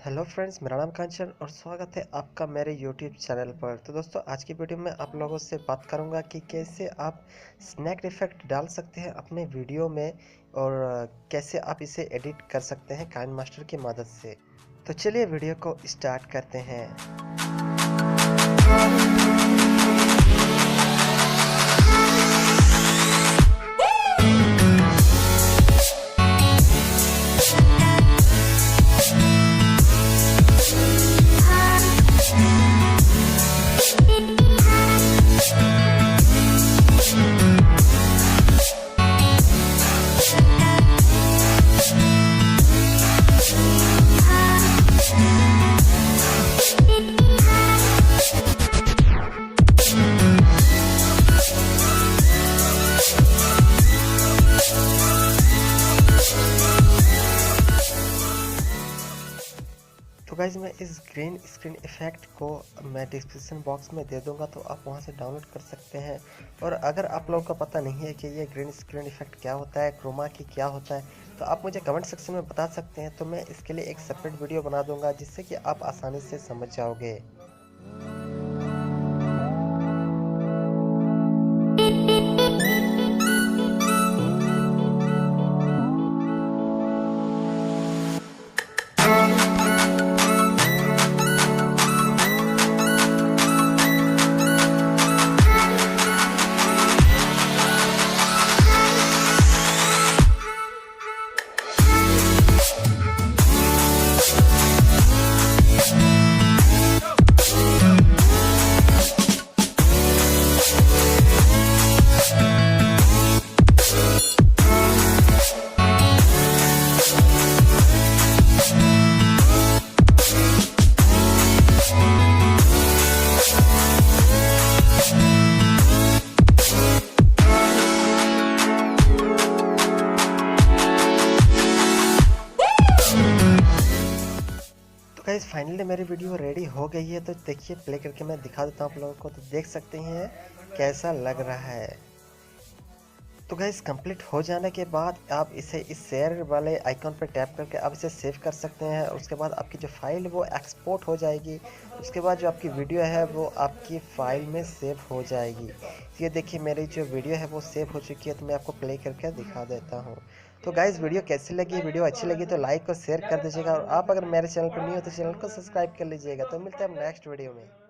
Hello friends, मेरा नाम कांचन और स्वागत है आपका मेरे यूट्यूब चैनल पर। तो दोस्तों, आज की वीडियो में आप लोगों से बात करूंगा कि कैसे आप स्नैक इफेक्ट डाल सकते हैं अपने वीडियो में और कैसे आप इसे एडिट कर सकते हैं काइनमास्टर की मदद से। तो चलिए वीडियो को स्टार्ट करते हैं। तो गाइज, मैं इस ग्रीन स्क्रीन इफेक्ट को मैं डिस्क्रिप्शन बॉक्स में दे दूंगा, तो आप वहां से डाउनलोड कर सकते हैं। और अगर आप लोगों को पता नहीं है कि ये ग्रीन स्क्रीन इफेक्ट क्या होता है, क्रोमा की क्या होता है, तो आप मुझे कमेंट सेक्शन में बता सकते हैं। तो मैं इसके लिए एक सेपरेट वीडियो बना दूंगा जिससे कि आप आसानी से समझ जाओगे। गाइस, फाइनली मेरी वीडियो रेडी हो गई है। तो देखिए, प्ले करके मैं दिखा देता हूँ आप लोगों को, तो देख सकते हैं कैसा लग रहा है। तो गाइस, कंप्लीट हो जाने के बाद आप इसे इस शेयर वाले आइकॉन पर टैप करके आप इसे सेव कर सकते हैं। उसके बाद आपकी जो फाइल वो एक्सपोर्ट हो जाएगी। उसके बाद जो आपकी वीडियो है वो आपकी फाइल में सेव हो जाएगी। ये देखिए, मेरी जो वीडियो है वो सेव हो चुकी है। तो मैं आपको प्ले करके दिखा देता हूँ। तो गाइस, वीडियो कैसी लगी? वीडियो अच्छी लगी तो लाइक और शेयर कर दीजिएगा। और आप अगर मेरे चैनल पर न्यू हो तो चैनल को सब्सक्राइब कर लीजिएगा। तो मिलते हैं हम नेक्स्ट वीडियो में।